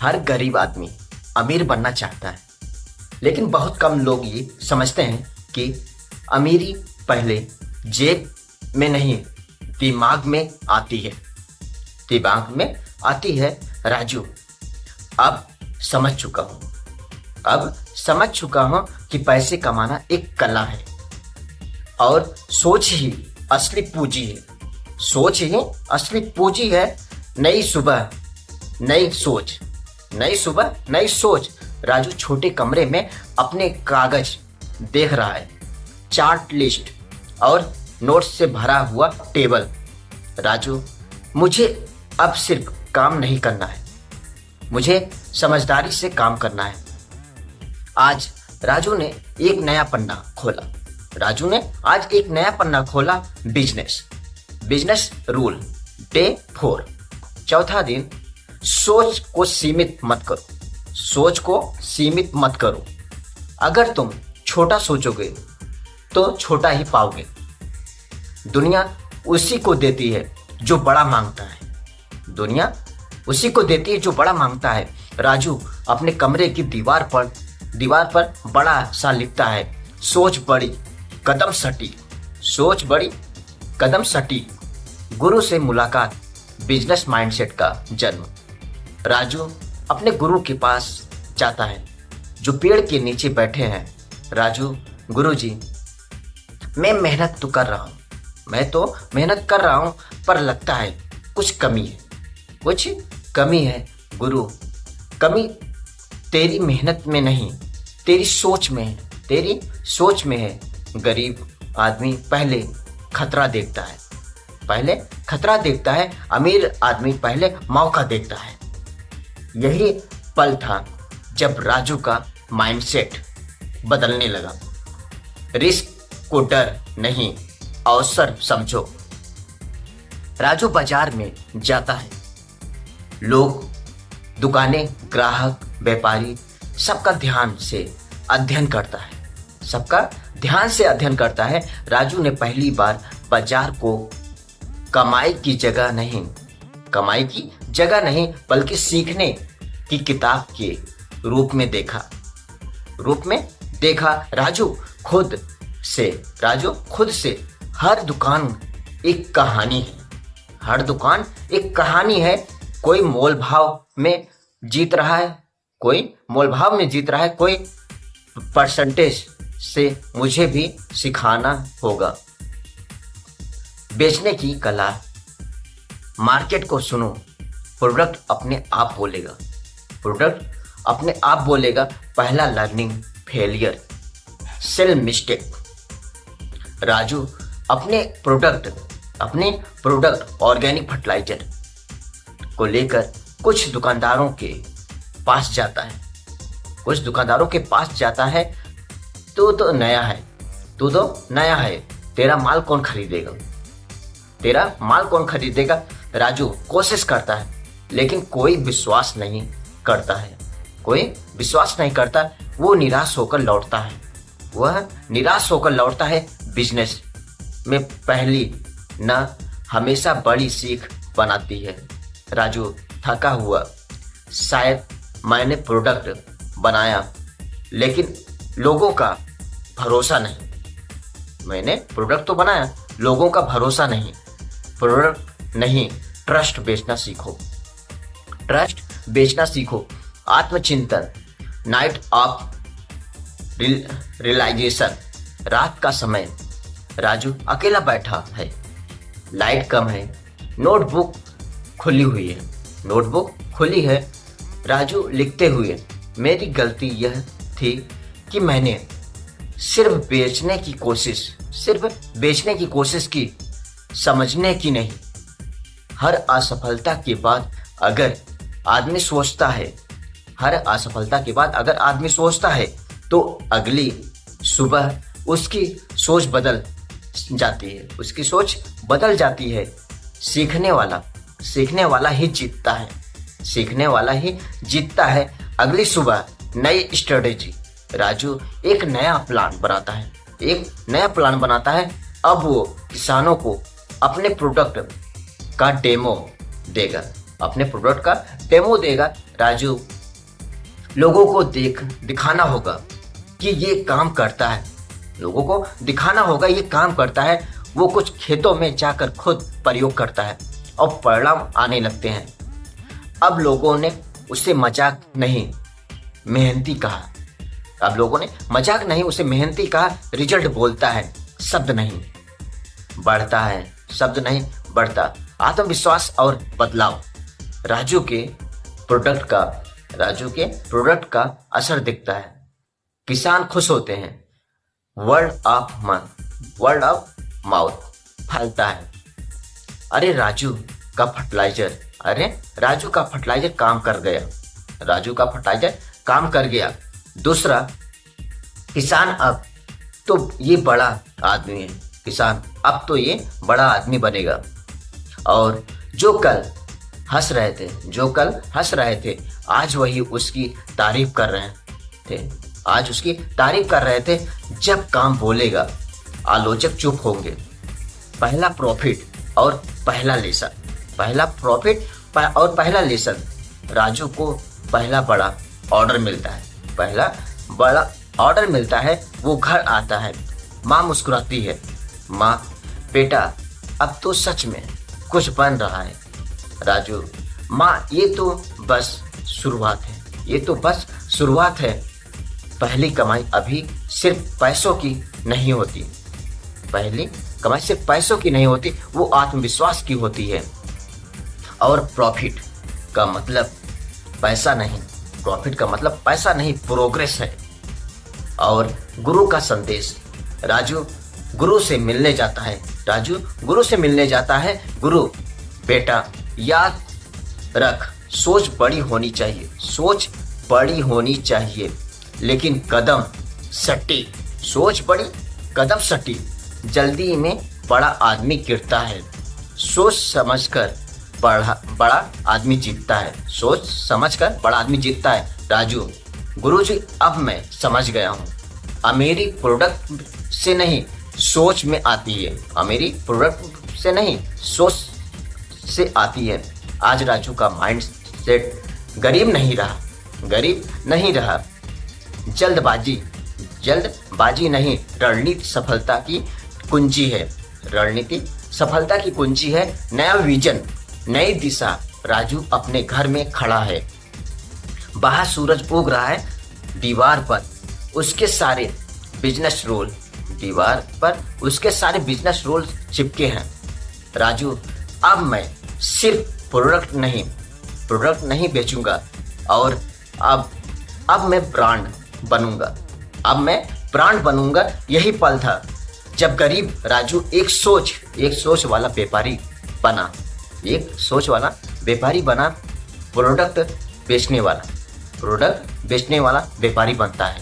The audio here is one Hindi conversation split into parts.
हर गरीब आदमी अमीर बनना चाहता है, लेकिन बहुत कम लोग ये समझते हैं कि अमीरी पहले जेब में नहीं दिमाग में आती है। दिमाग में आती है। राजू, अब समझ चुका हूँ कि पैसे कमाना एक कला है और सोच ही असली पूंजी है। सोच ही असली पूंजी है। नई सुबह नई सोच। राजू छोटे कमरे में अपने कागज देख रहा है, चार्ट लिस्ट और नोट्स से भरा हुआ टेबल। राजू, मुझे अब सिर्फ काम नहीं करना है, मुझे समझदारी से काम करना है। आज राजू ने एक नया पन्ना खोला। बिजनेस रूल डे 4, चौथा दिन। सोच को सीमित मत करो। अगर तुम छोटा सोचोगे तो छोटा ही पाओगे। दुनिया उसी को देती है जो बड़ा मांगता है। राजू अपने कमरे की दीवार पर बड़ा सा लिखता है, सोच बड़ी कदम सटी। गुरु से मुलाकात, बिजनेस माइंडसेट का जन्म। राजू अपने गुरु के पास जाता है जो पेड़ के नीचे बैठे हैं। राजू, गुरुजी, मैं मेहनत तो कर रहा हूँ पर लगता है कुछ कमी है। गुरु, कमी तेरी मेहनत में नहीं, तेरी सोच में है। गरीब आदमी पहले खतरा देखता है, अमीर आदमी पहले मौका देखता है। यही पल था जब राजू का माइंडसेट बदलने लगा। रिस्क को डर नहीं, अवसर समझो। राजू बाजार में जाता है। लोग, दुकानें, ग्राहक, व्यापारी, सबका ध्यान से अध्ययन करता है। राजू ने पहली बार बाजार को कमाई की जगह नहीं बल्कि सीखने की किताब के रूप में देखा। राजू खुद से हर दुकान एक कहानी है। कोई मोल भाव में जीत रहा है, कोई परसेंटेज से। मुझे भी सिखाना होगा। बेचने की कला। मार्केट को सुनो, प्रोडक्ट अपने आप बोलेगा। पहला learning failure, sale mistake. Raju अपने प्रोडक्ट ऑर्गेनिक फर्टिलाइजर को लेकर कुछ दुकानदारों के पास जाता है। तू तो नया है, तेरा माल कौन खरीदेगा? राजू कोशिश करता है, लेकिन कोई विश्वास नहीं करता। वो निराश होकर लौटता है। बिजनेस में पहली न हमेशा बड़ी सीख बनाती है। राजू थका हुआ, शायद मैंने प्रोडक्ट बनाया लेकिन लोगों का भरोसा नहीं। मैंने प्रोडक्ट तो बनाया, लोगों का भरोसा नहीं। प्रोडक्ट नहीं, ट्रस्ट बेचना सीखो। आत्मचिंतन, नाइट ऑफ रियलाइजेशन। रात का समय। राजू अकेला बैठा है, लाइट कम है, नोटबुक खुली है। राजू लिखते हुए, मेरी गलती यह थी कि मैंने सिर्फ बेचने की कोशिश की, समझने की नहीं। हर असफलता के बाद अगर आदमी सोचता है तो अगली सुबह उसकी सोच बदल जाती है। सीखने वाला ही जीतता है। अगली सुबह नई स्ट्रेटेजी। राजू एक नया प्लान बनाता है। अब वो किसानों को अपने प्रोडक्ट का डेमो देगा। अपने प्रोडक्ट का डेमो देगा। राजू लोगों को दिखाना होगा कि ये काम करता है, लोगों को दिखाना होगा ये काम करता है। वो कुछ खेतों में जाकर खुद प्रयोग करता है और परिणाम आने लगते हैं। अब लोगों ने उसे मजाक नहीं मेहनती कहा। अब लोगों ने मजाक नहीं उसे मेहनती कहा। रिजल्ट बोलता है, शब्द नहीं बढ़ता है, शब्द नहीं बढ़ता। आत्मविश्वास और बदलाव। राजू के प्रोडक्ट का असर दिखता है। किसान खुश होते हैं। वर्ड ऑफ माउथ फैलता है। अरे राजू का फर्टिलाइजर काम कर गया। दूसरा, किसान अब तो ये बड़ा आदमी है। किसान अब तो ये बड़ा आदमी बनेगा। और जो कल हंस रहे थे आज वही उसकी तारीफ कर रहे थे। जब काम बोलेगा आलोचक चुप होंगे। पहला प्रॉफिट और पहला लेसन। राजू को पहला बड़ा ऑर्डर मिलता है। वो घर आता है। माँ मुस्कुराती है। माँ, बेटा अब तो सच में कुछ बन रहा है। राजू, माँ ये तो बस शुरुआत है। पहली कमाई अभी सिर्फ पैसों की नहीं होती, वो आत्मविश्वास की होती है। और प्रॉफिट का मतलब पैसा नहीं, प्रोग्रेस है। और गुरु का संदेश। राजू गुरु से मिलने जाता है। गुरु, बेटा याद रख, सोच बड़ी होनी चाहिए लेकिन कदम सटीक। जल्दी में बड़ा आदमी गिरता है। सोच समझकर बड़ा आदमी जीतता है। राजू, गुरुजी अब मैं समझ गया हूँ। अमीरी प्रोडक्ट से नहीं सोच में आती है। आज राजू का माइंड सेट गरीब नहीं रहा। जल्दबाजी नहीं, रणनीति सफलता की कुंजी है। नया विजन, नई दिशा। राजू अपने घर में खड़ा है। बाहर सूरज उग रहा है। दीवार पर उसके सारे बिजनेस रोल चिपके हैं। राजू, अब मैं सिर्फ प्रोडक्ट नहीं बेचूंगा और अब मैं ब्रांड बनूंगा। यही पल था जब गरीब राजू एक सोच वाला व्यापारी बना। प्रोडक्ट बेचने वाला व्यापारी बनता है।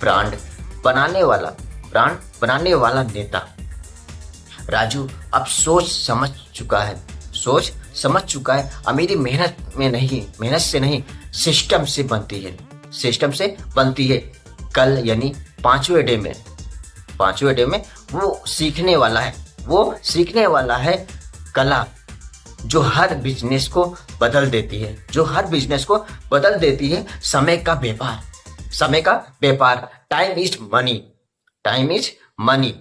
ब्रांड बनाने वाला नेता। राजू अब सोच समझ चुका है। अमीरी मेहनत से नहीं सिस्टम से बनती है। कल यानी पांचवें डे में वो सीखने वाला है कला जो हर बिजनेस को बदल देती है। समय का व्यापार। Time is money.